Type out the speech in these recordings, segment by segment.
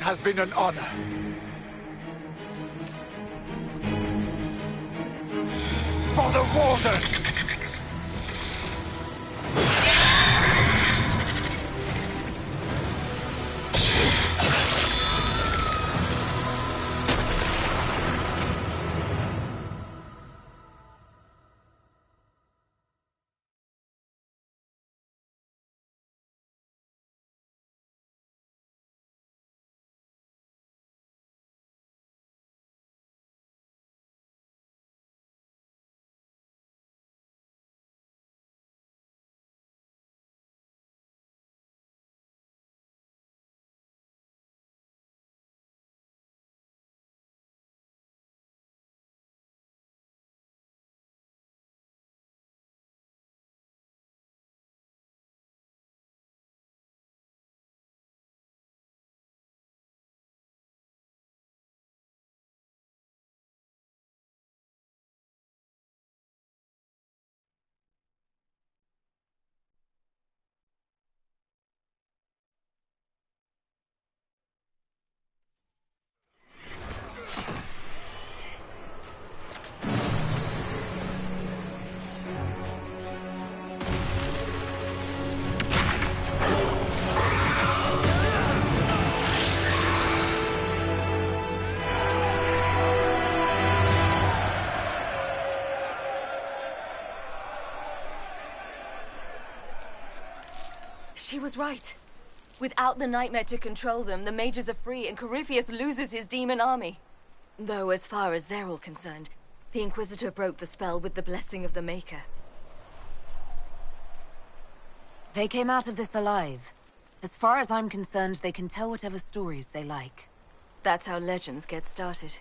has been an honor. For the Warden! She was right. Without the Nightmare to control them, the mages are free and Corypheus loses his demon army. Though as far as they're all concerned, the Inquisitor broke the spell with the blessing of the Maker. They came out of this alive. As far as I'm concerned, they can tell whatever stories they like. That's how legends get started.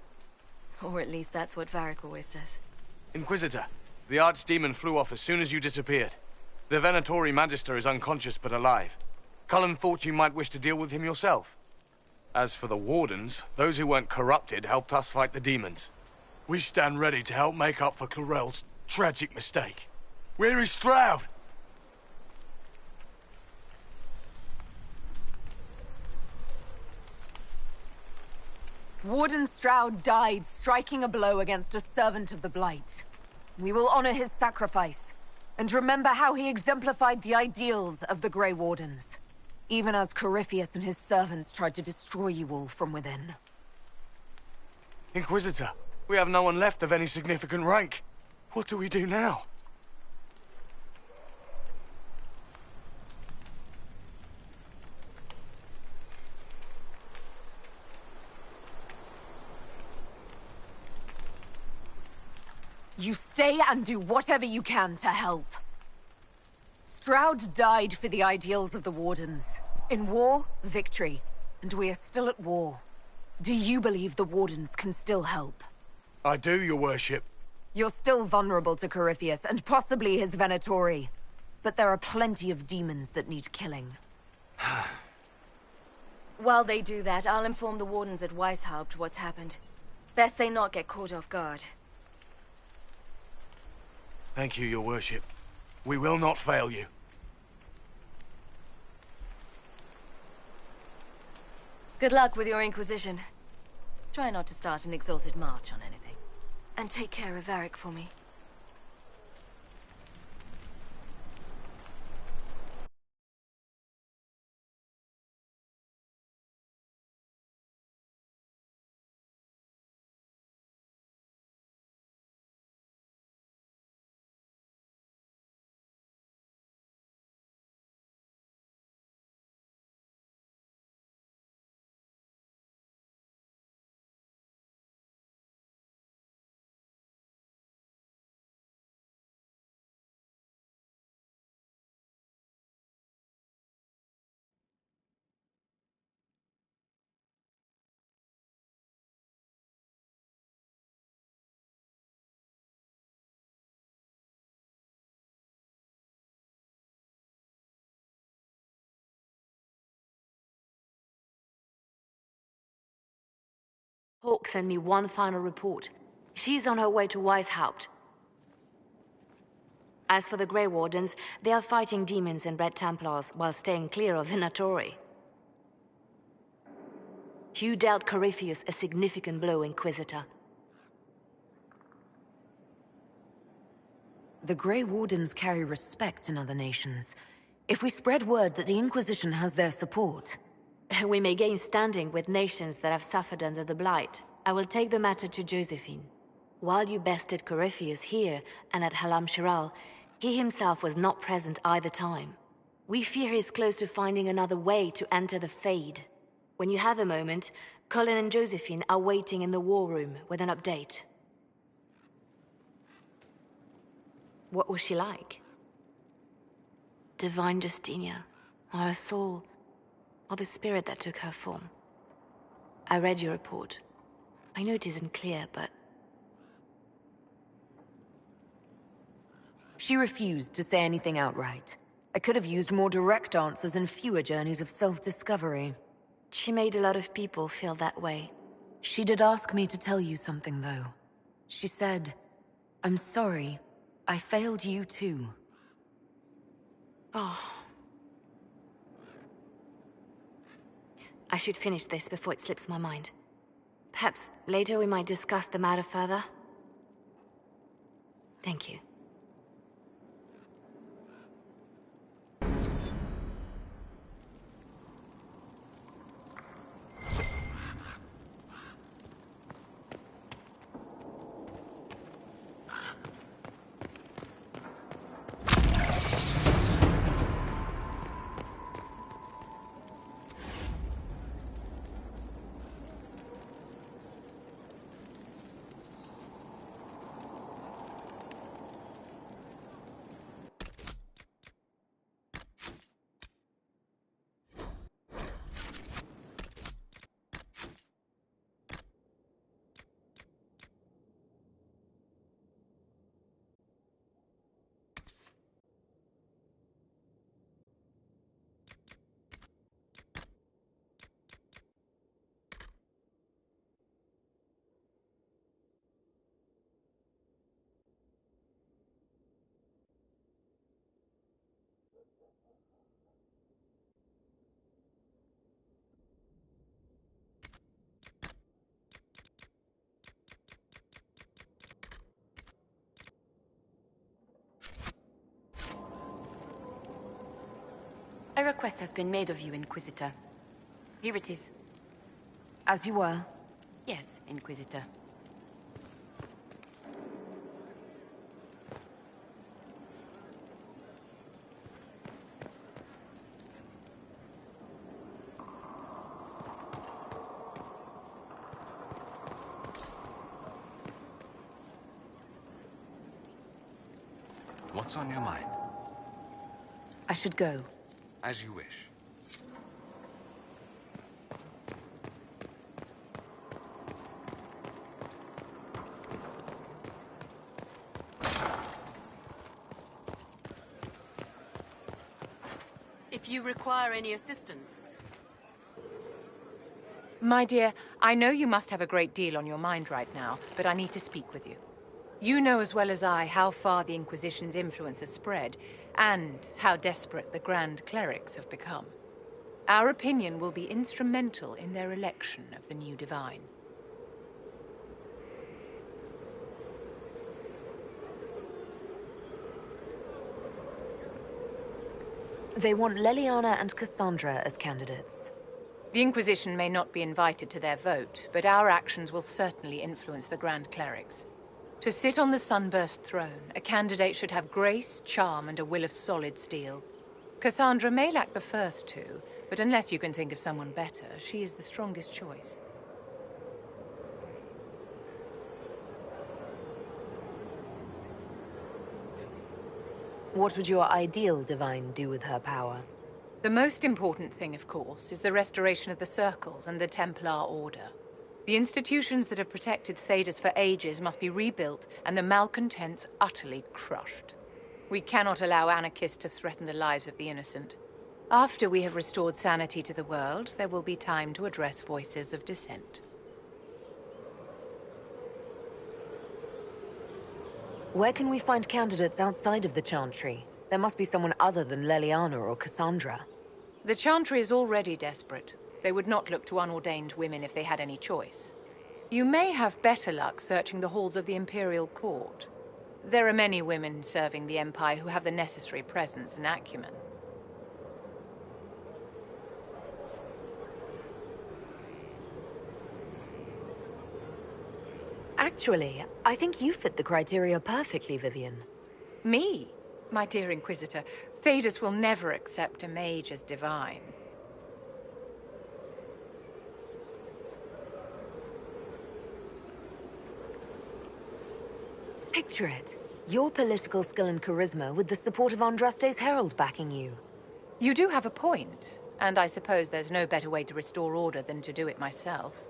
Or at least that's what Varric always says. Inquisitor, the Archdemon flew off as soon as you disappeared. The Venatori Magister is unconscious but alive. Cullen thought you might wish to deal with him yourself. As for the Wardens, those who weren't corrupted helped us fight the demons. We stand ready to help make up for Clorel's tragic mistake. Where is Stroud? Warden Stroud died striking a blow against a servant of the Blight. We will honor his sacrifice, and remember how he exemplified the ideals of the Grey Wardens, even as Corypheus and his servants tried to destroy you all from within. Inquisitor, we have no one left of any significant rank. What do we do now? You stay and do whatever you can to help. Stroud died for the ideals of the Wardens. In war, victory. And we are still at war. Do you believe the Wardens can still help? I do, your worship. You're still vulnerable to Corypheus, and possibly his Venatori. But there are plenty of demons that need killing. While they do that, I'll inform the Wardens at Weishaupt what's happened. Best they not get caught off guard. Thank you, your worship. We will not fail you. Good luck with your Inquisition. Try not to start an exalted march on anything. And take care of Varric for me. Hawk sent me one final report. She's on her way to Weishaupt. As for the Grey Wardens, they are fighting demons and Red Templars while staying clear of Venatori. You dealt Corypheus a significant blow, Inquisitor. The Grey Wardens carry respect in other nations. If we spread word that the Inquisition has their support... We may gain standing with nations that have suffered under the Blight. I will take the matter to Josephine. While you bested Corypheus here and at Halam Shiral, he himself was not present either time. We fear he is close to finding another way to enter the Fade. When you have a moment, Colin and Josephine are waiting in the war room with an update. What was she like? Divine Justinia, or her soul, or the spirit that took her form. I read your report. I know it isn't clear, but... She refused to say anything outright. I could have used more direct answers and fewer journeys of self-discovery. She made a lot of people feel that way. She did ask me to tell you something, though. She said, "I'm sorry. I failed you too." Oh. I should finish this before it slips my mind. Perhaps later we might discuss the matter further. Thank you. A request has been made of you, Inquisitor. Here it is. As you were. Yes, Inquisitor. What's on your mind? I should go. As you wish. If you require any assistance... My dear, I know you must have a great deal on your mind right now, but I need to speak with you. You know as well as I how far the Inquisition's influence has spread, and how desperate the Grand Clerics have become. Our opinion will be instrumental in their election of the new Divine. They want Leliana and Cassandra as candidates. The Inquisition may not be invited to their vote, but our actions will certainly influence the Grand Clerics. To sit on the Sunburst throne, a candidate should have grace, charm, and a will of solid steel. Cassandra may lack the first two, but unless you can think of someone better, she is the strongest choice. What would your ideal Divine do with her power? The most important thing, of course, is the restoration of the Circles and the Templar Order. The institutions that have protected Thedas for ages must be rebuilt, and the malcontents utterly crushed. We cannot allow anarchists to threaten the lives of the innocent. After we have restored sanity to the world, there will be time to address voices of dissent. Where can we find candidates outside of the Chantry? There must be someone other than Leliana or Cassandra. The Chantry is already desperate. They would not look to unordained women if they had any choice. You may have better luck searching the halls of the Imperial Court. There are many women serving the Empire who have the necessary presence and acumen. Actually, I think you fit the criteria perfectly, Vivian. Me? My dear Inquisitor, Thedas will never accept a mage as divine. Picture it. Your political skill and charisma with the support of Andraste's Herald backing you. You do have a point, and I suppose there's no better way to restore order than to do it myself.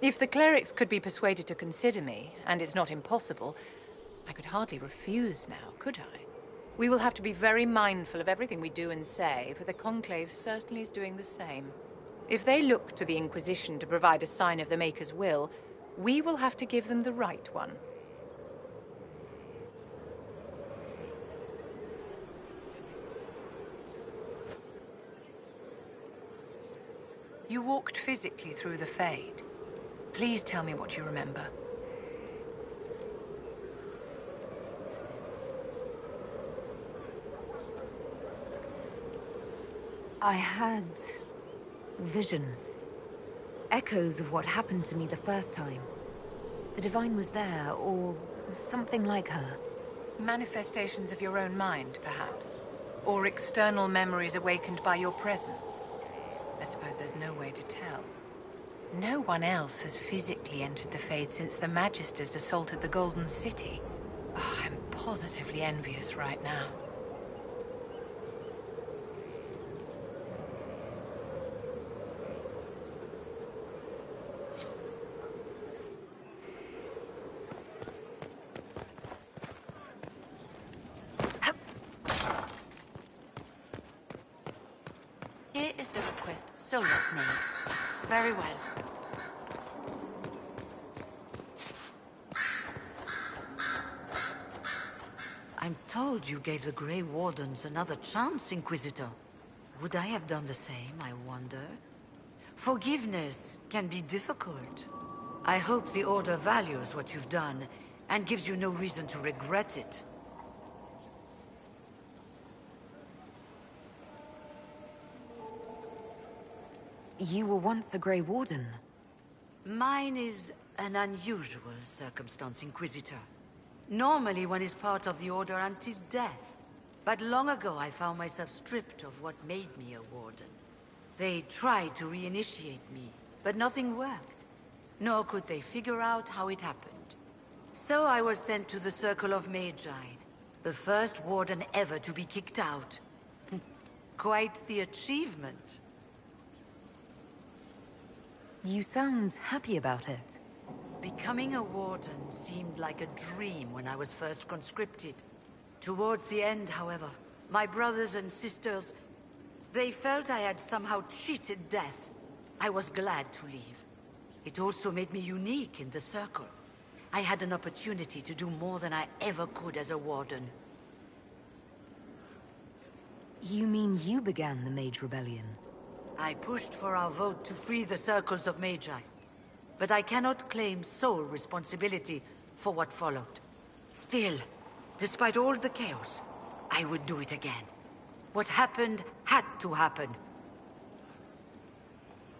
If the clerics could be persuaded to consider me, and it's not impossible, I could hardly refuse now, could I? We will have to be very mindful of everything we do and say, for the Conclave certainly is doing the same. If they look to the Inquisition to provide a sign of the Maker's will, we will have to give them the right one. You walked physically through the Fade. Please tell me what you remember. I had visions. Echoes of what happened to me the first time. The Divine was there, or something like her. Manifestations of your own mind, perhaps? Or external memories awakened by your presence? I suppose there's no way to tell. No one else has physically entered the Fade since the Magisters assaulted the Golden City. Oh, I'm positively envious right now. Here is the request Solus made. Very well. I'm told you gave the Grey Wardens another chance, Inquisitor. Would I have done the same, I wonder? Forgiveness can be difficult. I hope the Order values what you've done, and gives you no reason to regret it. You were once a Grey Warden. Mine is an unusual circumstance, Inquisitor. Normally one is part of the Order until death. But long ago I found myself stripped of what made me a Warden. They tried to reinitiate me, but nothing worked. Nor could they figure out how it happened. So I was sent to the Circle of Magi, the first Warden ever to be kicked out. Quite the achievement. You sound happy about it. Becoming a Warden seemed like a dream when I was first conscripted. Towards the end, however, my brothers and sisters, they felt I had somehow cheated death. I was glad to leave. It also made me unique in the Circle. I had an opportunity to do more than I ever could as a Warden. You mean you began the Mage Rebellion? I pushed for our vote to free the Circles of Magi. But I cannot claim sole responsibility for what followed. Still, despite all the chaos, I would do it again. What happened had to happen.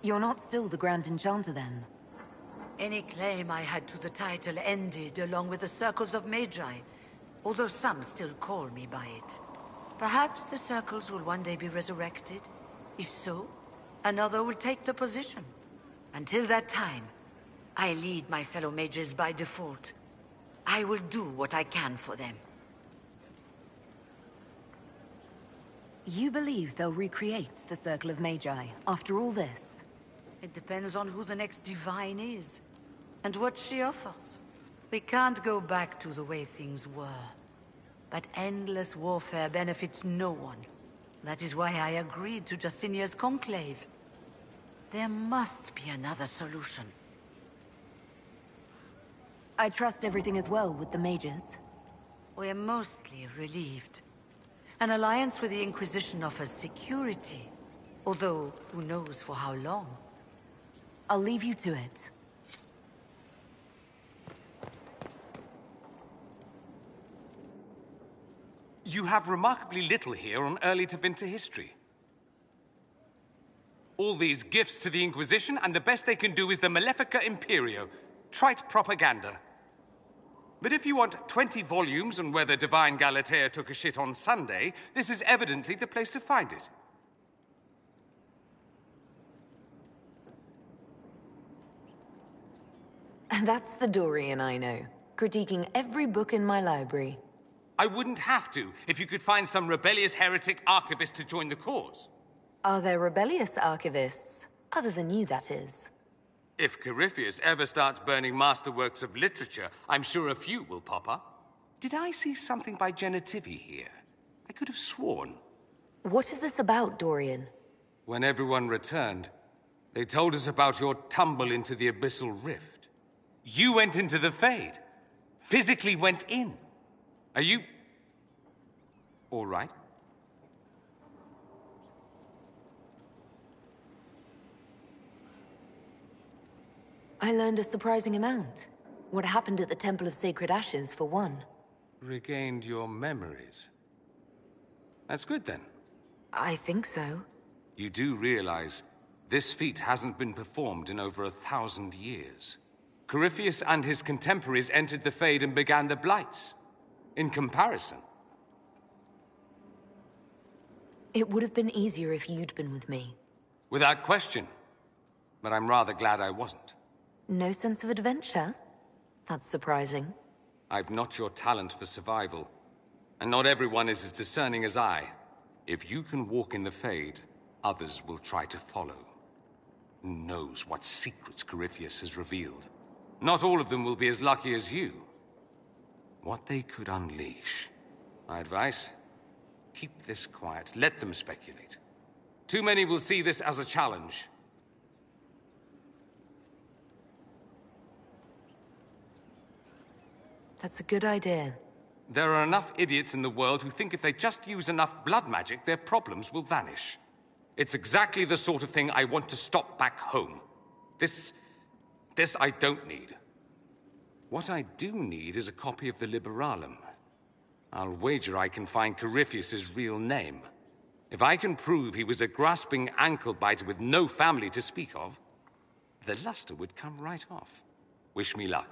You're not still the Grand Enchanter, then? Any claim I had to the title ended along with the Circles of Magi, although some still call me by it. Perhaps the Circles will one day be resurrected. If so, another will take the position. Until that time, I lead my fellow mages by default. I will do what I can for them. You believe they'll recreate the Circle of Magi after all this? It depends on who the next Divine is, and what she offers. We can't go back to the way things were. But endless warfare benefits no one. That is why I agreed to Justinia's conclave. There must be another solution. I trust everything is well with the mages. We're mostly relieved. An alliance with the Inquisition offers security. Although, who knows for how long? I'll leave you to it. You have remarkably little here on early to Winter history. All these gifts to the Inquisition, and the best they can do is the Malefica Imperio. Trite propaganda. But if you want 20 volumes on whether Divine Galatea took a shit on Sunday, this is evidently the place to find it. That's the Dorian I know, critiquing every book in my library. I wouldn't have to, if you could find some rebellious heretic archivist to join the cause. Are there rebellious archivists? Other than you, that is. If Corypheus ever starts burning masterworks of literature, I'm sure a few will pop up. Did I see something by Genitivi here? I could have sworn. What is this about, Dorian? When everyone returned, they told us about your tumble into the abyssal rift. You went into the Fade. Physically went in. Are you... all right? I learned a surprising amount. What happened at the Temple of Sacred Ashes, for one. Regained your memories. That's good, then. I think so. You do realize this feat hasn't been performed in over 1,000 years. Corypheus and his contemporaries entered the Fade and began the Blights. In comparison. It would have been easier if you'd been with me. Without question. But I'm rather glad I wasn't. No sense of adventure? That's surprising. I've not your talent for survival. And not everyone is as discerning as I. If you can walk in the Fade, others will try to follow. Who knows what secrets Corypheus has revealed? Not all of them will be as lucky as you. What they could unleash. My advice? Keep this quiet. Let them speculate. Too many will see this as a challenge. That's a good idea. There are enough idiots in the world who think if they just use enough blood magic, their problems will vanish. It's exactly the sort of thing I want to stop back home. This I don't need. What I do need is a copy of the Liberalum. I'll wager I can find Corypheus's real name. If I can prove he was a grasping ankle-biter with no family to speak of, the luster would come right off. Wish me luck.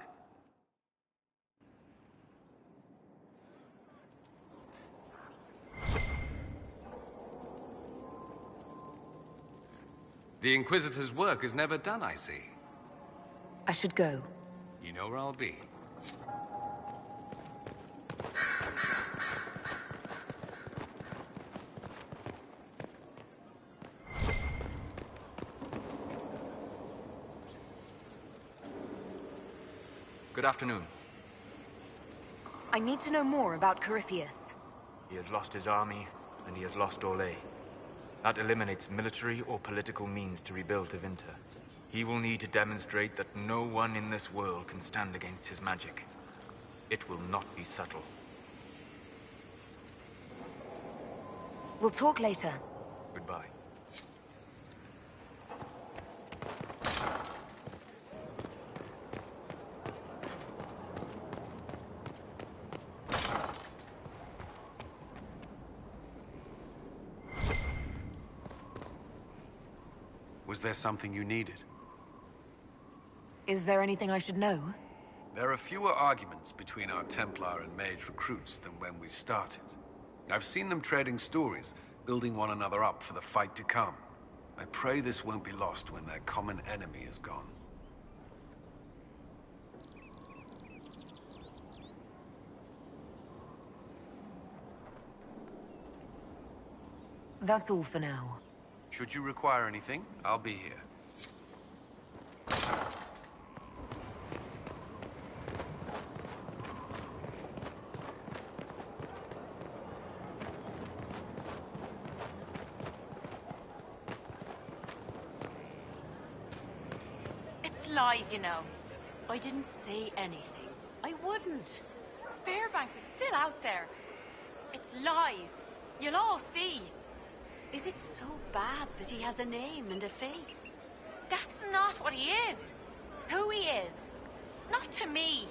The Inquisitor's work is never done, I see. I should go. You know where I'll be. Good afternoon. I need to know more about Corypheus. He has lost his army, and he has lost Orlais. That eliminates military or political means to rebuild Tevinter. He will need to demonstrate that no one in this world can stand against his magic. It will not be subtle. We'll talk later. Goodbye. Was there something you needed? Is there anything I should know? There are fewer arguments between our Templar and Mage recruits than when we started. I've seen them trading stories, building one another up for the fight to come. I pray this won't be lost when their common enemy is gone. That's all for now. Should you require anything, I'll be here. It's lies, you know. I didn't say anything. I wouldn't. Fairbanks is still out there. It's lies. You'll all see. Is it so bad that he has a name and a face? That's not what he is. Who he is. Not to me.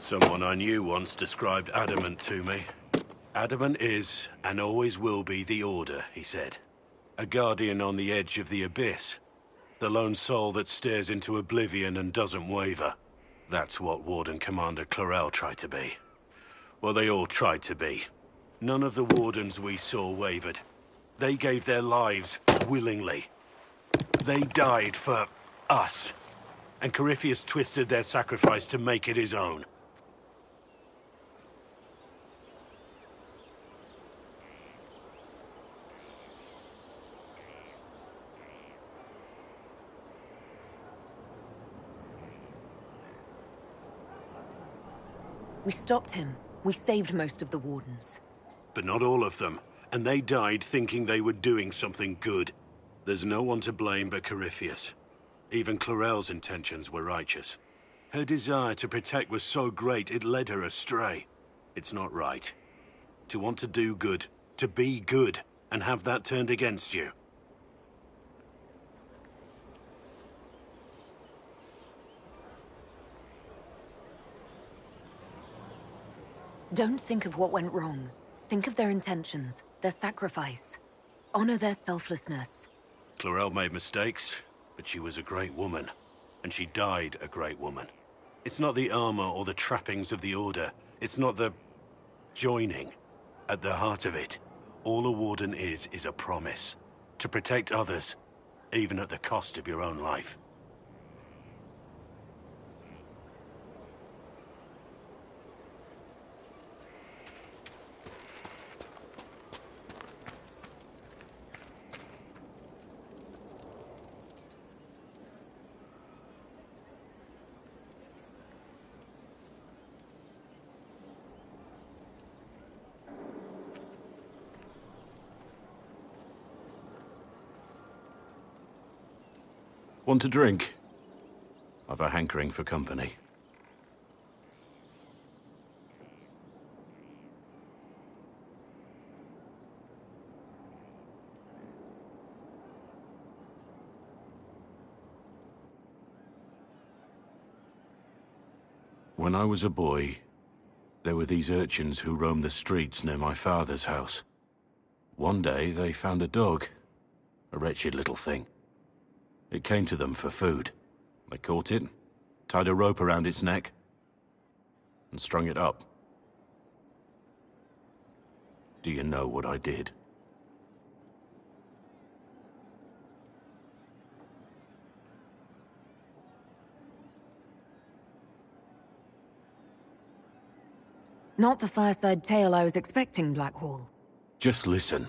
Someone I knew once described Adamant to me. Adamant is, and always will be, the Order, he said. A guardian on the edge of the abyss. The lone soul that stares into oblivion and doesn't waver. That's what Warden Commander Clarel tried to be. Well, they all tried to be. None of the Wardens we saw wavered. They gave their lives willingly. They died for us. And Corypheus twisted their sacrifice to make it his own. We stopped him. We saved most of the Wardens. But not all of them. And they died thinking they were doing something good. There's no one to blame but Corypheus. Even Clarel's intentions were righteous. Her desire to protect was so great it led her astray. It's not right. To want to do good, to be good, and have that turned against you. Don't think of what went wrong. Think of their intentions, their sacrifice. Honor their selflessness. Clarel made mistakes, but she was a great woman. And she died a great woman. It's not the armor or the trappings of the Order. It's not the joining. At the heart of it, all a Warden is a promise. To protect others, even at the cost of your own life. Want a drink? I've a hankering for company. When I was a boy, there were these urchins who roamed the streets near my father's house. One day, they found a dog. A wretched little thing. It came to them for food. They caught it, tied a rope around its neck, and strung it up. Do you know what I did? Not the fireside tale I was expecting, Blackwall. Just listen.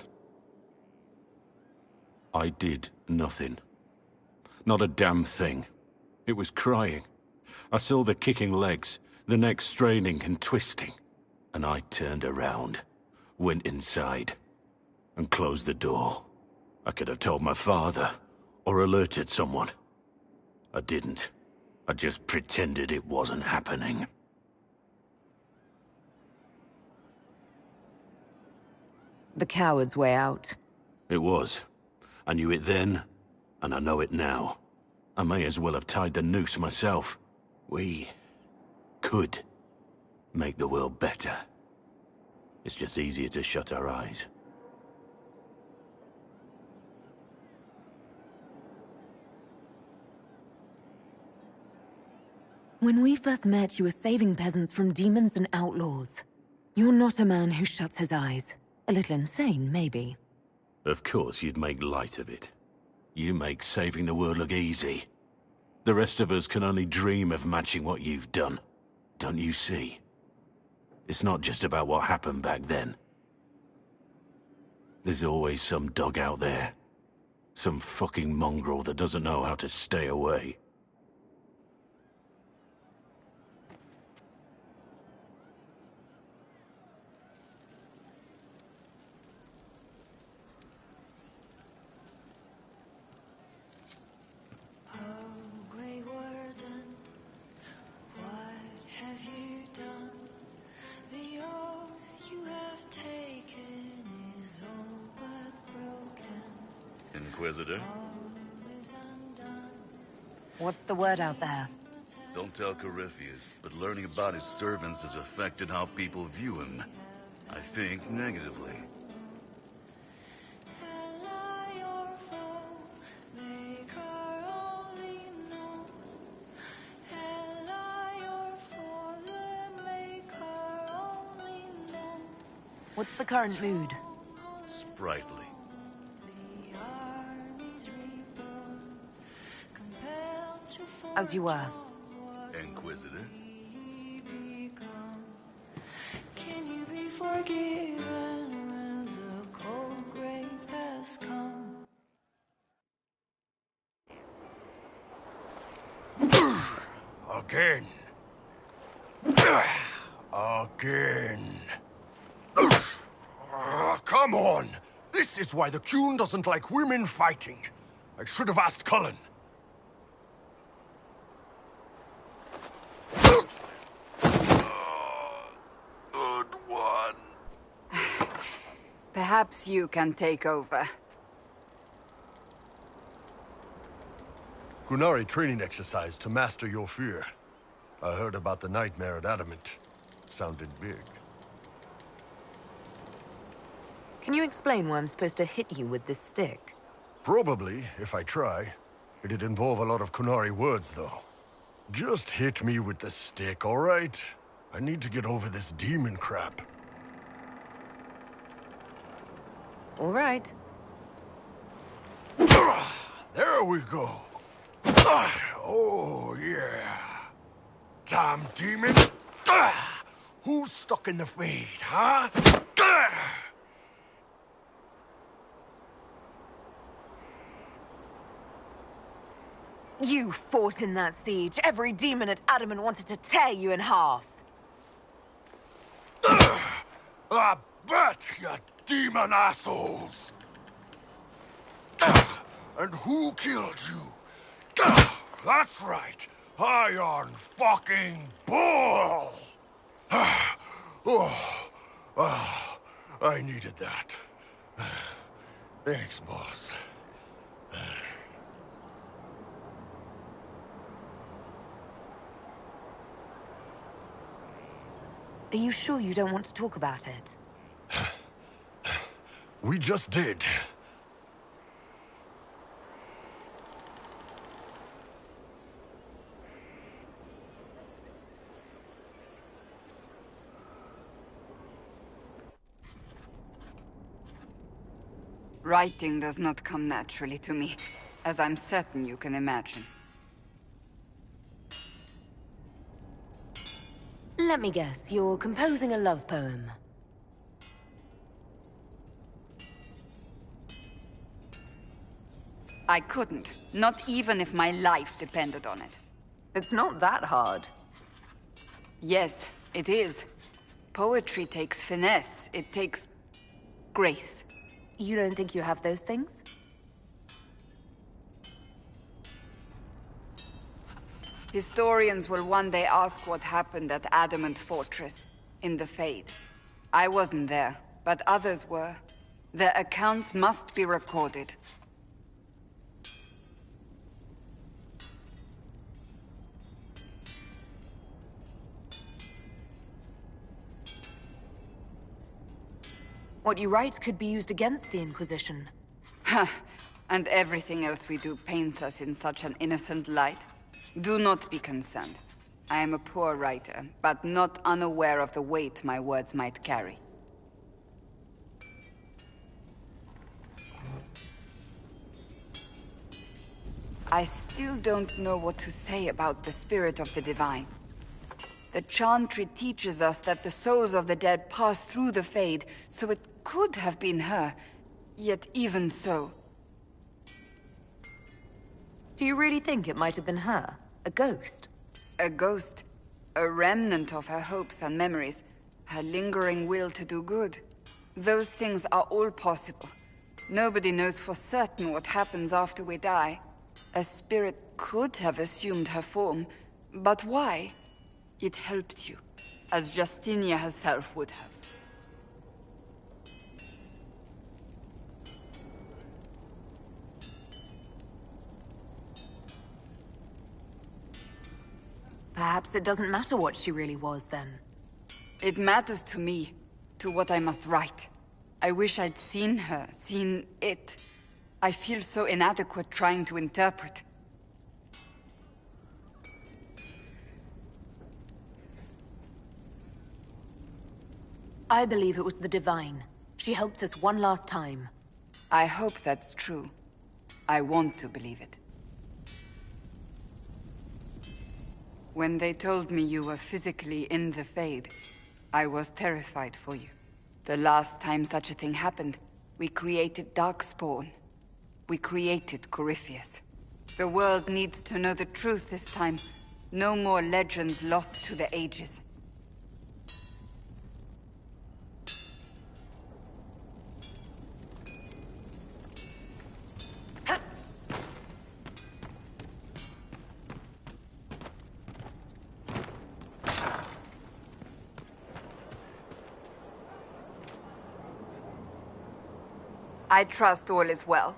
I did nothing. Not a damn thing. It was crying. I saw the kicking legs, the neck straining and twisting. And I turned around, went inside, and closed the door. I could have told my father, or alerted someone. I didn't. I just pretended it wasn't happening. The coward's way out. It was. I knew it then, and I know it now. I may as well have tied the noose myself. We could make the world better. It's just easier to shut our eyes. When we first met, you were saving peasants from demons and outlaws. You're not a man who shuts his eyes. A little insane, maybe. Of course you'd make light of it. You make saving the world look easy. The rest of us can only dream of matching what you've done. Don't you see? It's not just about what happened back then. There's always some dog out there. Some fucking mongrel that doesn't know how to stay away. Inquisitor? What's the word out there? Don't tell Corypheus, but learning about his servants has affected how people view him. I think negatively. What's the current mood? Sprightly. As you were. Inquisitor? Can you be forgiven when the cold gray has come? Again. Again. Come on! This is why the Qun doesn't like women fighting. I should have asked Cullen. Good one. Perhaps you can take over. Qunari training exercise to master your fear. I heard about the nightmare at Adamant. Sounded big. Can you explain why I'm supposed to hit you with this stick? Probably, if I try. It'd involve a lot of Qunari words, though. Just hit me with the stick, all right? I need to get over this demon crap. All right. There we go. Oh, yeah. Damn demon. Who's stuck in the fade, huh? You fought in that siege. Every demon at Adamant wanted to tear you in half. I bet, you demon assholes! And who killed you? That's right, Iron fucking Bull! I needed that. Thanks, boss. Are you sure you don't want to talk about it? We just did. Writing does not come naturally to me, as I'm certain you can imagine. Let me guess, you're composing a love poem. I couldn't. Not even if my life depended on it. It's not that hard. Yes, it is. Poetry takes finesse. It takes... grace. You don't think you have those things? Historians will one day ask what happened at Adamant Fortress, in the Fade. I wasn't there, but others were. Their accounts must be recorded. What you write could be used against the Inquisition. And everything else we do paints us in such an innocent light. Do not be concerned. I am a poor writer, but not unaware of the weight my words might carry. I still don't know what to say about the spirit of the divine. The Chantry teaches us that the souls of the dead pass through the Fade, so it could have been her. Yet even so... Do you really think it might have been her? A ghost? A ghost. A remnant of her hopes and memories. Her lingering will to do good. Those things are all possible. Nobody knows for certain what happens after we die. A spirit could have assumed her form, but why? It helped you, as Justinia herself would have. Perhaps it doesn't matter what she really was, then. It matters to me, to what I must write. I wish I'd seen her, seen it. I feel so inadequate trying to interpret. I believe it was the Divine. She helped us one last time. I hope that's true. I want to believe it. When they told me you were physically in the Fade, I was terrified for you. The last time such a thing happened, we created Darkspawn. We created Corypheus. The world needs to know the truth this time. No more legends lost to the ages. I trust all is well.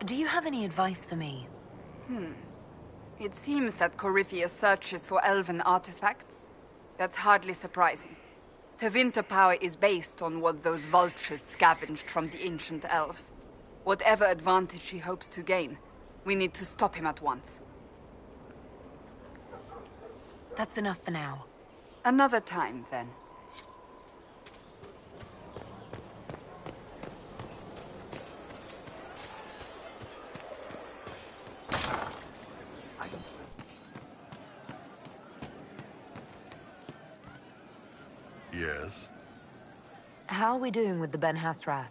Do you have any advice for me? It seems that Corypheus searches for elven artifacts. That's hardly surprising. Tevinter power is based on what those vultures scavenged from the ancient elves. Whatever advantage he hopes to gain, we need to stop him at once. That's enough for now. Another time, then. Yes? How are we doing with the Ben Hasrath?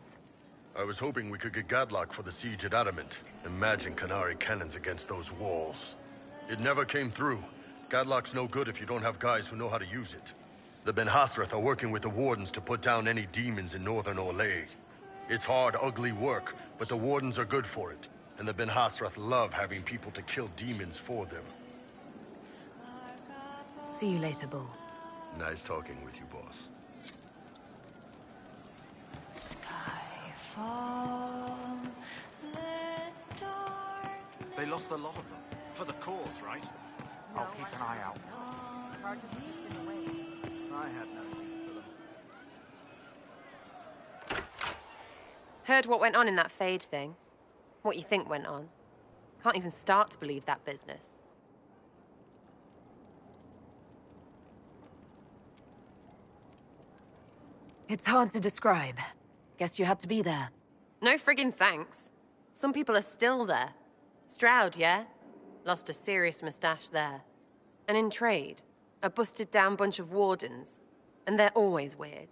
I was hoping we could get Gadlock for the siege at Adamant. Imagine Canary cannons against those walls. It never came through. Gadlock's no good if you don't have guys who know how to use it. The Ben Hasrath are working with the Wardens to put down any demons in northern Orlais. It's hard, ugly work, but the Wardens are good for it. And the Ben Hasrath love having people to kill demons for them. See you later, Bull. Nice talking with you, boss. Skyfall, let darkness. They lost a lot of them. For the cause, right? I'll keep an eye out. I had no need for them. Heard what went on in that Fade thing? What you think went on? Can't even start to believe that business. It's hard to describe. Guess you had to be there. No friggin' thanks. Some people are still there. Stroud, yeah? Lost a serious mustache there. And in trade, a busted down bunch of wardens. And they're always weird.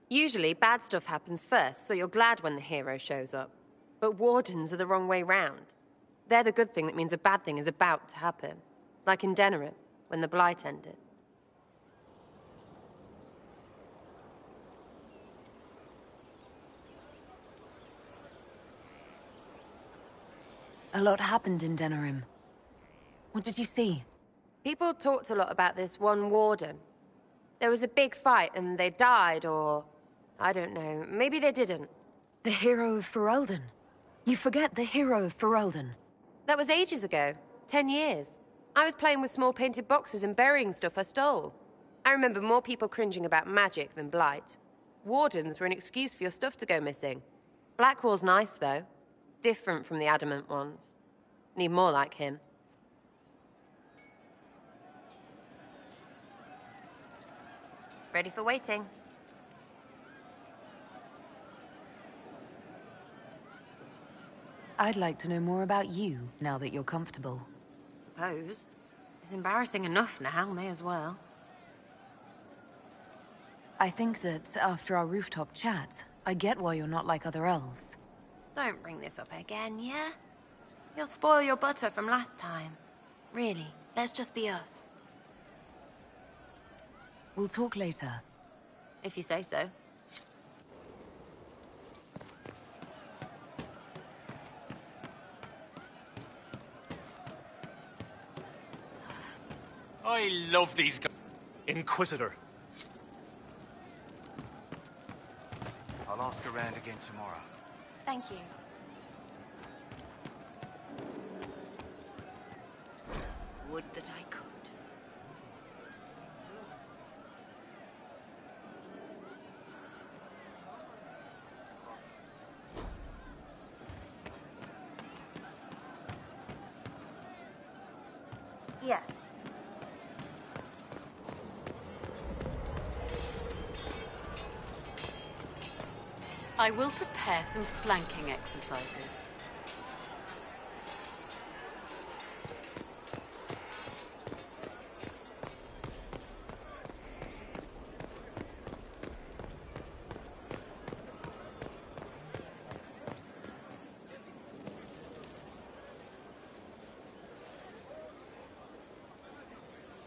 Usually, bad stuff happens first, so you're glad when the hero shows up. But wardens are the wrong way round. They're the good thing that means a bad thing is about to happen. Like in Denerim, when the Blight ended. A lot happened in Denerim. What did you see? People talked a lot about this one warden. There was a big fight and they died, or... I don't know, maybe they didn't. The hero of Ferelden. You forget the hero of Ferelden. That was ages ago. 10 years. I was playing with small painted boxes and burying stuff I stole. I remember more people cringing about magic than Blight. Wardens were an excuse for your stuff to go missing. Blackwall's nice, though. Different from the adamant ones. Need more like him. Ready for waiting. I'd like to know more about you, now that you're comfortable. Suppose. It's embarrassing enough now, may as well. I think that after our rooftop chat, I get why you're not like other elves. Don't bring this up again, yeah? You'll spoil your butter from last time. Really, let's just be us. We'll talk later. If you say so. I love these guys. Inquisitor. I'll ask around again tomorrow. Thank you. Would that I could. Yes. I will prepare some flanking exercises.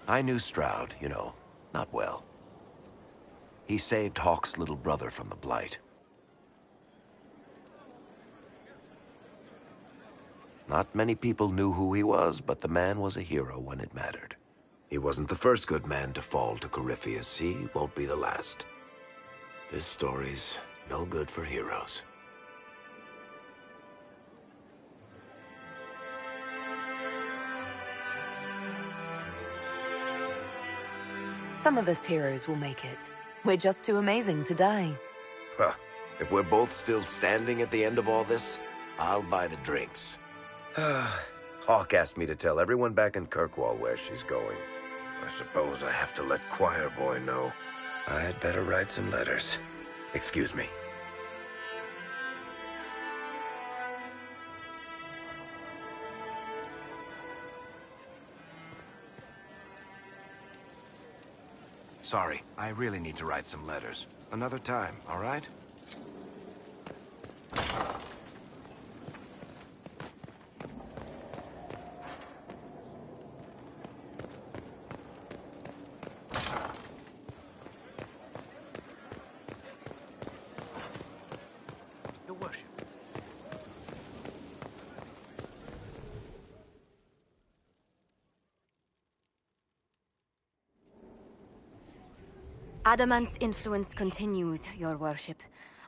I knew Stroud, you know, not well. He saved Hawke's little brother from the Blight. Not many people knew who he was, but the man was a hero when it mattered. He wasn't the first good man to fall to Corypheus. He won't be the last. This story's no good for heroes. Some of us heroes will make it. We're just too amazing to die. Huh. If we're both still standing at the end of all this, I'll buy the drinks. Hawke asked me to tell everyone back in Kirkwall where she's going. I suppose I have to let Choir Boy know. I'd better write some letters. Excuse me. Sorry, I really need to write some letters. Another time, all right? Your worship. Adamant's influence continues, your worship.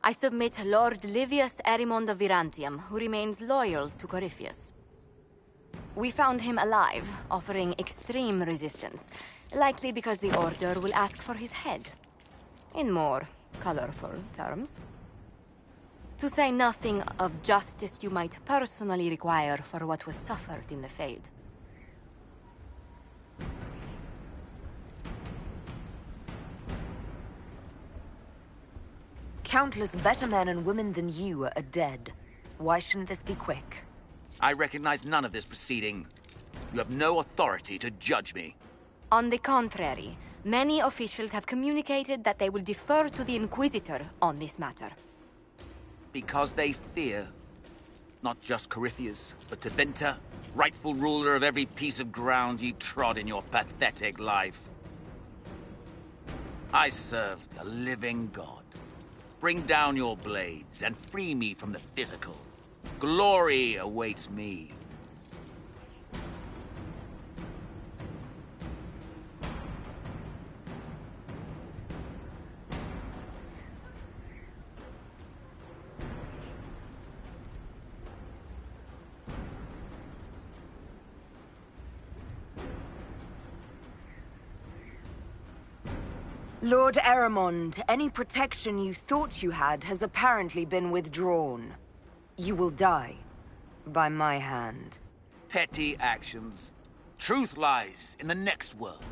I submit Lord Livius Erimond of Virantium, who remains loyal to Corypheus. We found him alive, offering extreme resistance, likely because the Order will ask for his head. In more colorful terms. To say nothing of justice you might personally require for what was suffered in the Fade. countless better men and women than you are dead. Why shouldn't this be quick? I recognize none of this proceeding. You have no authority to judge me. On the contrary, many officials have communicated that they will defer to the Inquisitor on this matter. Because they fear. Not just Corypheus, but Tevinter, rightful ruler of every piece of ground ye trod in your pathetic life. I serve a living god. Bring down your blades and free me from the physical. Glory awaits me. Lord Eramond, any protection you thought you had has apparently been withdrawn. You will die. By my hand. Petty actions. Truth lies in the next world.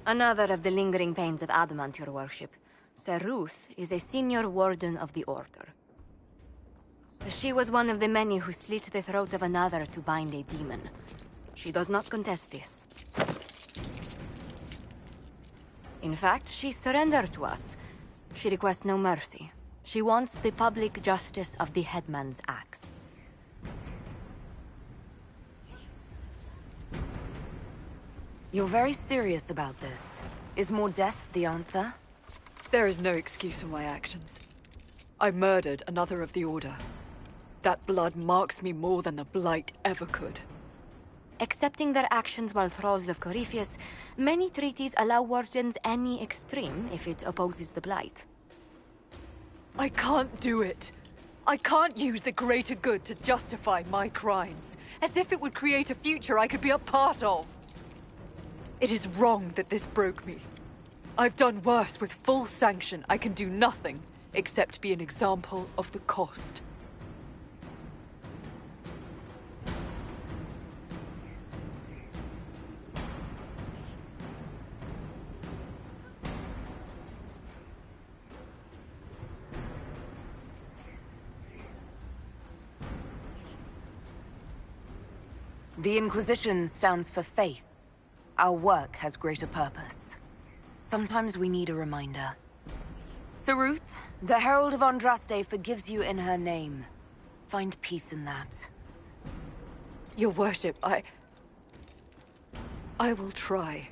Another of the lingering pains of adamant, your worship. Sir Ruth is a senior warden of the Order. She was one of the many who slit the throat of another to bind a demon. She does not contest this. In fact, she surrendered to us. She requests no mercy. She wants the public justice of the headman's axe. You're very serious about this. Is more death the answer? There is no excuse for my actions. I murdered another of the Order. That blood marks me more than the Blight ever could. Accepting their actions while thralls of Corypheus, many treaties allow wardens any extreme if it opposes the Blight. I can't do it. I can't use the greater good to justify my crimes, as if it would create a future I could be a part of. It is wrong that this broke me. I've done worse with full sanction. I can do nothing except be an example of the cost. The Inquisition stands for faith. Our work has greater purpose. Sometimes we need a reminder. Sir Ruth, the Herald of Andraste forgives you in her name. Find peace in that. Your worship, I will try.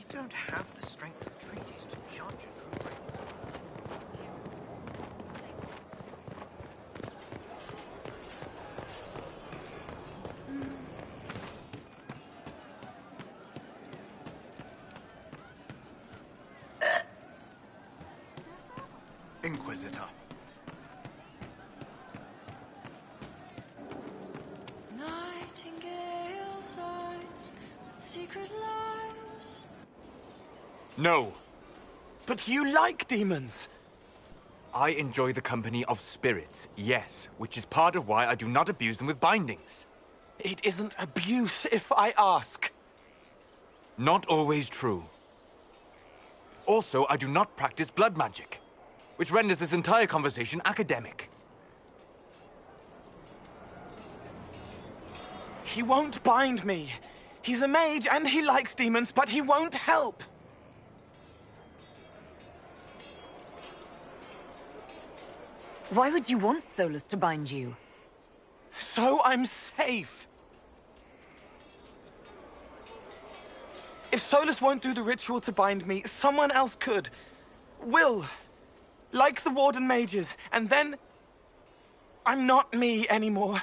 Don't have the strength of treaties to judge a true race. Inquisitor. Nightingale signs secret lives. No. But you like demons! I enjoy the company of spirits, yes, which is part of why I do not abuse them with bindings. It isn't abuse, if I ask. Not always true. Also, I do not practice blood magic. which renders this entire conversation academic. He won't bind me. He's a mage and he likes demons, but he won't help. Why would you want Solus to bind you? So I'm safe. If Solus won't do the ritual to bind me, someone else could. Will. Like the Warden mages. And then... I'm not me anymore.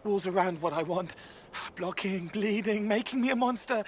Walls around what I want. Blocking, bleeding, making me a monster.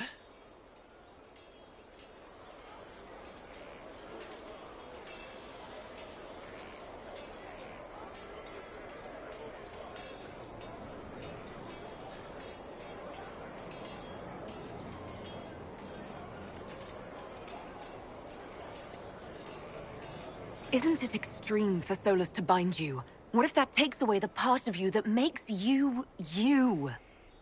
Isn't it extreme for Solus to bind you? What if that takes away the part of you that makes you, you?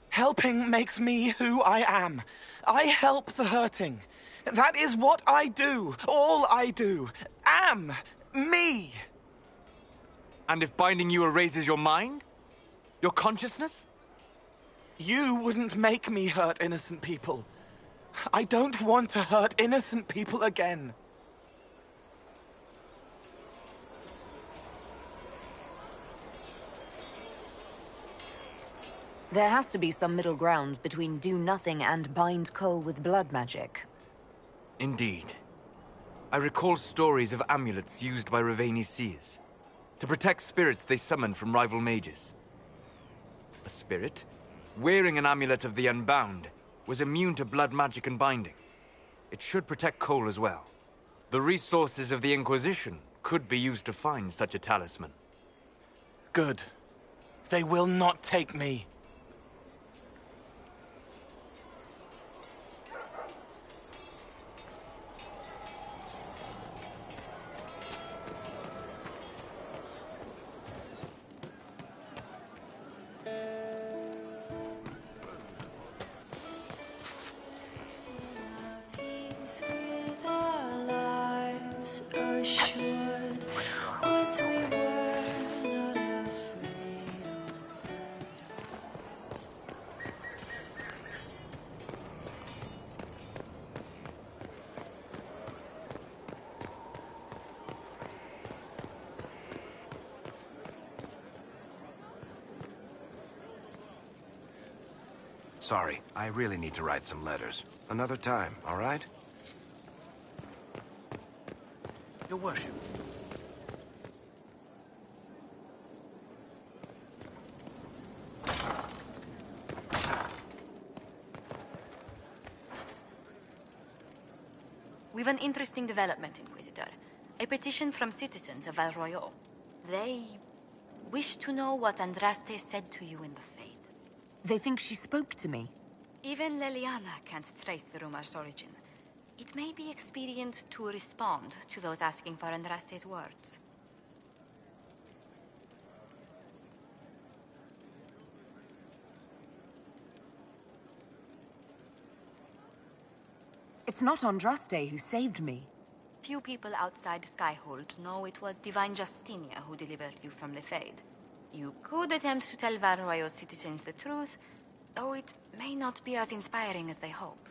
Helping makes me who I am. I help the hurting. That is what I do. All I do. Am. Me. And if binding you erases your mind? Your consciousness? You wouldn't make me hurt innocent people. I don't want to hurt innocent people again. There has to be some middle ground between do nothing and bind Cole with blood magic. Indeed. I recall stories of amulets used by Raveni seers to protect spirits they summoned from rival mages. A spirit, wearing an amulet of the Unbound, was immune to blood magic and binding. It should protect Cole as well. The resources of the Inquisition could be used to find such a talisman. Good. They will not take me. With our lives assured, once we were not afraid of. Sorry, I really need to write some letters. Another time, all right? Your worship. We've an interesting development, Inquisitor. A petition from citizens of Val Royeaux. They wish to know what Andraste said to you in the Fade. They think she spoke to me. Even Leliana can't trace the rumor's origin. It may be expedient to respond to those asking for Andraste's words. It's not Andraste who saved me. Few people outside Skyhold know it was Divine Justinia who delivered you from the Fade. You could attempt to tell Val Royeaux citizens the truth, though it may not be as inspiring as they hope.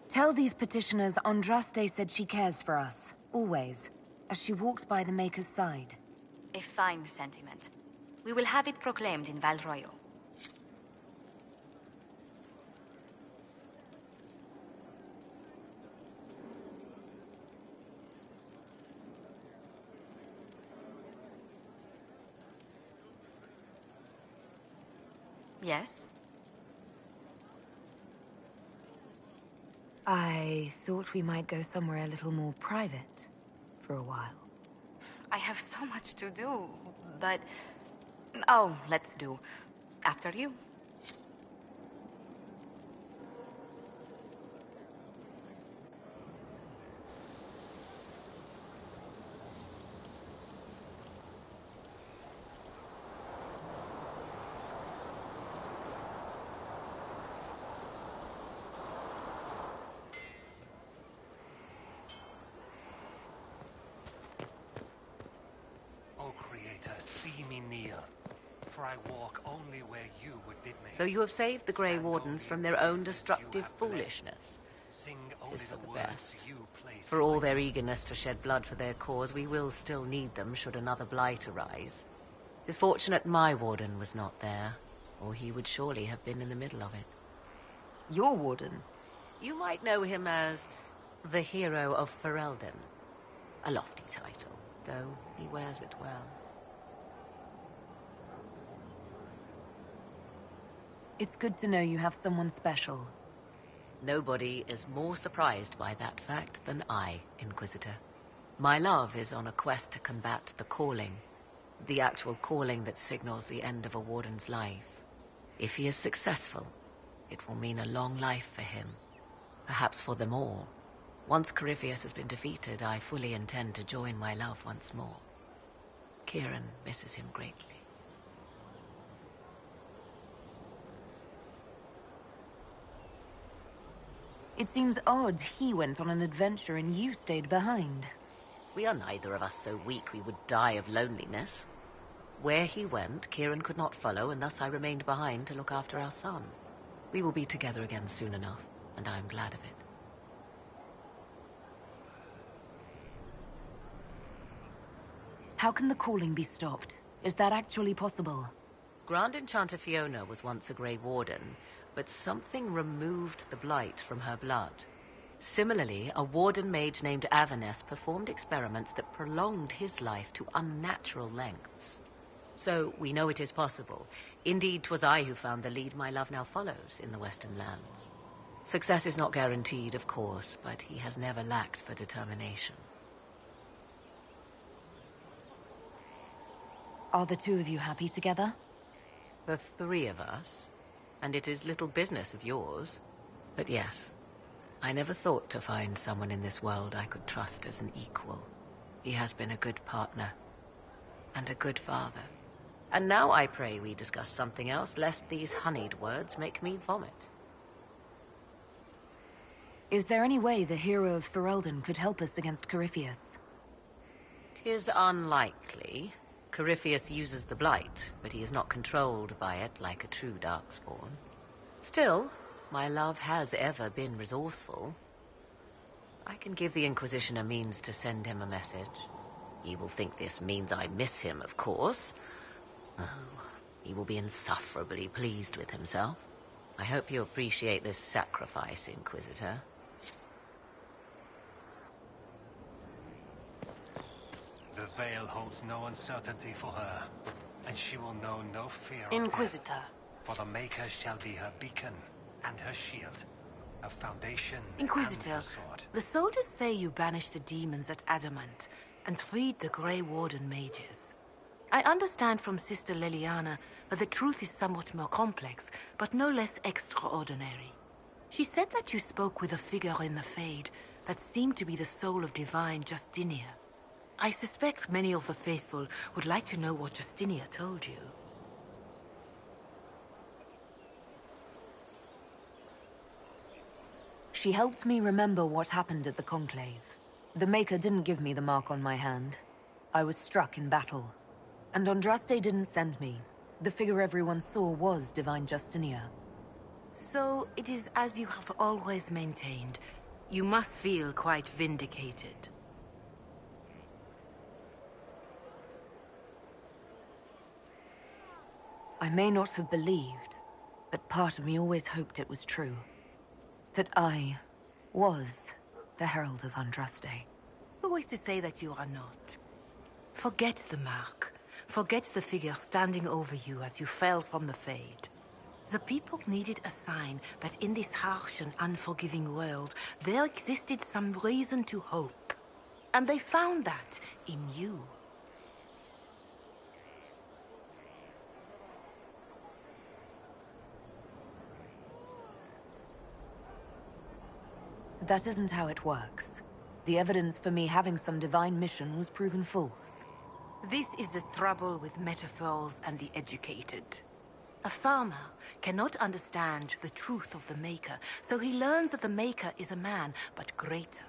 Tell these petitioners Andraste said she cares for us, always, as she walks by the Maker's side. A fine sentiment. We will have it proclaimed in Val Royeaux. Yes? I thought we might go somewhere a little more private for a while. I have so much to do, but... Oh, let's do. After you. see me kneel, for I walk only where you would bid me. So you have saved the Grey Wardens from their own destructive foolishness. Sing It is only for the words best. you place For all their eagerness to shed blood for their cause, we will still need them should another blight arise. It is fortunate my warden was not there, or he would surely have been in the middle of it. Your warden? You might know him as the Hero of Ferelden. A lofty title, though he wears it well. It's good to know you have someone special. Nobody is more surprised by that fact than I, Inquisitor. My love is on a quest to combat the calling. The actual calling that signals the end of a warden's life. If he is successful, it will mean a long life for him. Perhaps for them all. Once Corypheus has been defeated, I fully intend to join my love once more. Kieran misses him greatly. It seems odd he went on an adventure and you stayed behind. We are neither of us so weak we would die of loneliness. Where he went, Kieran could not follow, and thus I remained behind to look after our son. We will be together again soon enough, and I am glad of it. How can the calling be stopped? Is that actually possible? Grand Enchanter Fiona was once a Grey Warden, but something removed the blight from her blood. Similarly, a warden mage named Avernus performed experiments that prolonged his life to unnatural lengths. So, we know it is possible. Indeed, 'twas I who found the lead my love now follows in the Western lands. Success is not guaranteed, of course, but he has never lacked for determination. Are the two of you happy together? The three of us? And it is little business of yours. But yes, I never thought to find someone in this world I could trust as an equal. He has been a good partner. And a good father. And now I pray we discuss something else, lest these honeyed words make me vomit. Is there any way the Hero of Ferelden could help us against Corypheus? 'Tis unlikely. Corypheus uses the Blight, but he is not controlled by it like a true Darkspawn. Still, my love has ever been resourceful. I can give the Inquisition a means to send him a message. He will think this means I miss him, of course. Oh, he will be insufferably pleased with himself. I hope you appreciate this sacrifice, Inquisitor. The veil holds no uncertainty for her, and she will know no fear of Inquisitor. death, for the Maker shall be her beacon and her shield, her foundation Inquisitor, and her sword. the soldiers say you banished the demons at Adamant and freed the Grey Warden mages. I understand from Sister Leliana that the truth is somewhat more complex, but no less extraordinary. She said that you spoke with a figure in the Fade that seemed to be the soul of divine Justinia. I suspect many of the faithful would like to know what Justinia told you. She helped me remember what happened at the Conclave. The Maker didn't give me the mark on my hand. I was struck in battle. And Andraste didn't send me. The figure everyone saw was Divine Justinia. So it is as you have always maintained. You must feel quite vindicated. I may not have believed, but part of me always hoped it was true. That I was the Herald of Andraste. Who is to say that you are not? Forget the mark. Forget the figure standing over you as you fell from the Fade. The people needed a sign that in this harsh and unforgiving world, there existed some reason to hope. And they found that in you. That isn't how it works. The evidence for me having some divine mission was proven false. This is the trouble with metaphors and the educated. A farmer cannot understand the truth of the Maker, so he learns that the Maker is a man, but greater.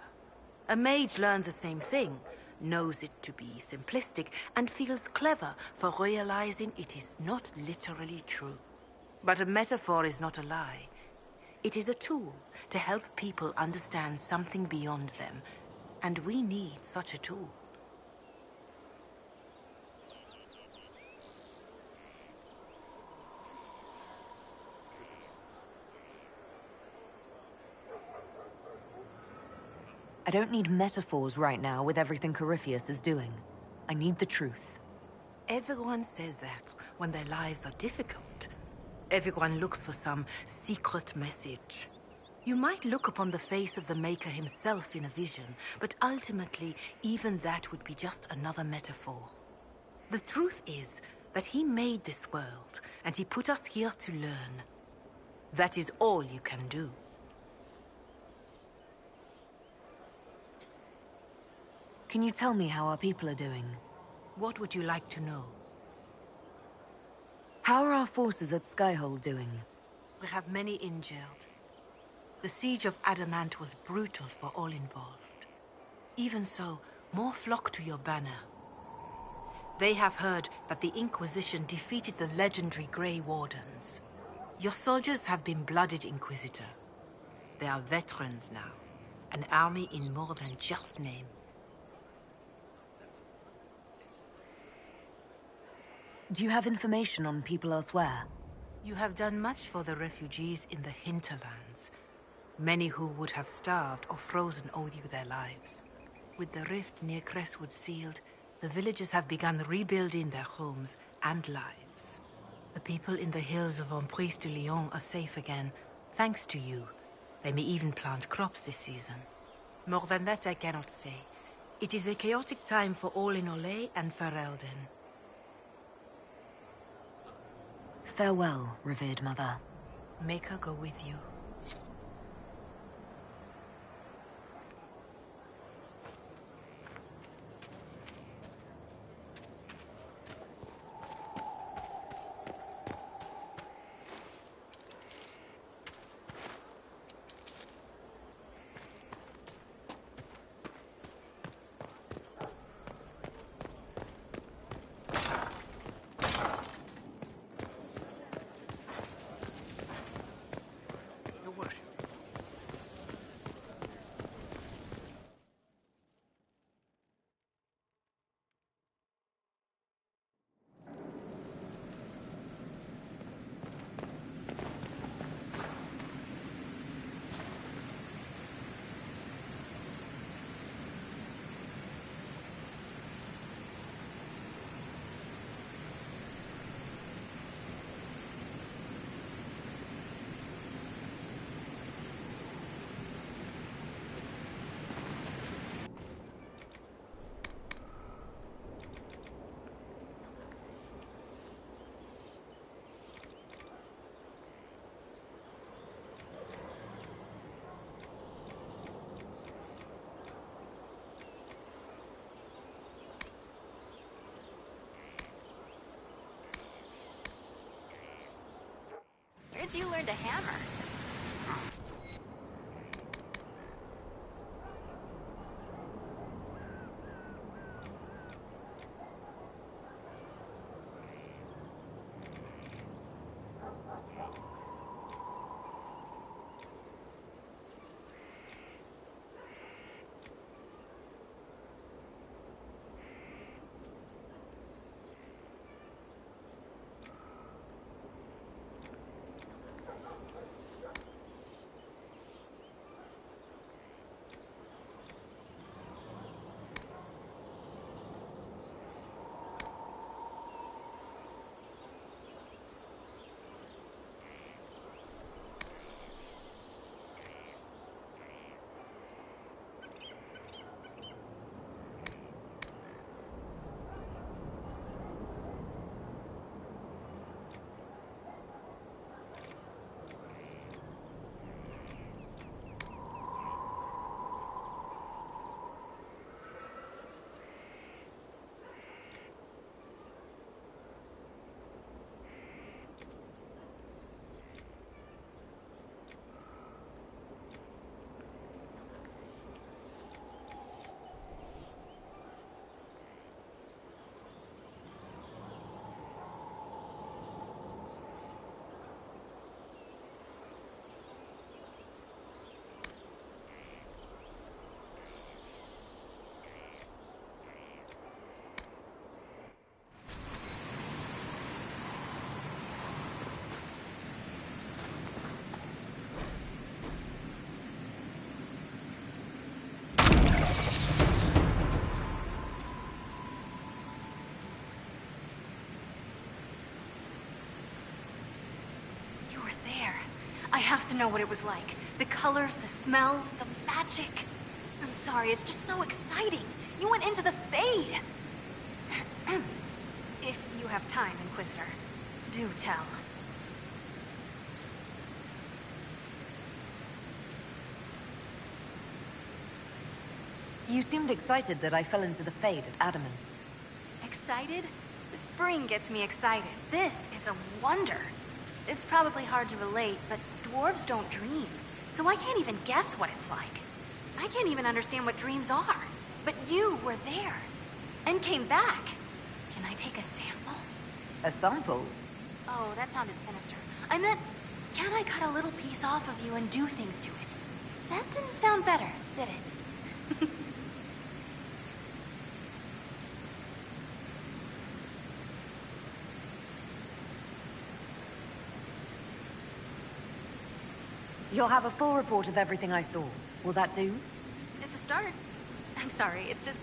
A mage learns the same thing, knows it to be simplistic, and feels clever for realizing it is not literally true. But a metaphor is not a lie. It is a tool to help people understand something beyond them, and we need such a tool. I don't need metaphors right now with everything Corypheus is doing. I need the truth. Everyone says that when their lives are difficult. Everyone looks for some secret message. You might look upon the face of the Maker himself in a vision, but ultimately, even that would be just another metaphor. The truth is that he made this world, and he put us here to learn. That is all you can do. Can you tell me how our people are doing? What would you like to know? How are our forces at Skyhold doing? We have many injured. The siege of Adamant was brutal for all involved. Even so, more flock to your banner. They have heard that the Inquisition defeated the legendary Grey Wardens. Your soldiers have been blooded, Inquisitor. They are veterans now, an army in more than just name. Do you have information on people elsewhere? You have done much for the refugees in the hinterlands. Many who would have starved or frozen owe you their lives. With the rift near Crestwood sealed, the villagers have begun rebuilding their homes and lives. The people in the hills of Emprise de Lyon are safe again, thanks to you. They may even plant crops this season. More than that I cannot say. It is a chaotic time for all in Olay and Ferelden. Farewell, revered mother. Make her go with you. Where'd you learn to hammer? have to know what it was like. The colors, the smells, the magic. I'm sorry, it's just so exciting. You went into the Fade. If you have time, Inquisitor, do tell. You seemed excited that I fell into the Fade at Adamant. Excited? The spring gets me excited. This is a wonder. It's probably hard to relate, but dwarves don't dream. So I can't even guess what it's like. I can't even understand what dreams are. But you were there. And came back. Can I take a sample? A sample? Oh, that sounded sinister. I meant, can I cut a little piece off of you and do things to it? That didn't sound better, did it? You'll have a full report of everything I saw. Will that do? It's a start. I'm sorry, it's just...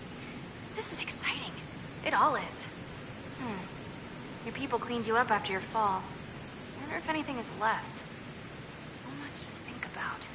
This is exciting. It all is. Your people cleaned you up after your fall. I wonder if anything is left. So much to think about.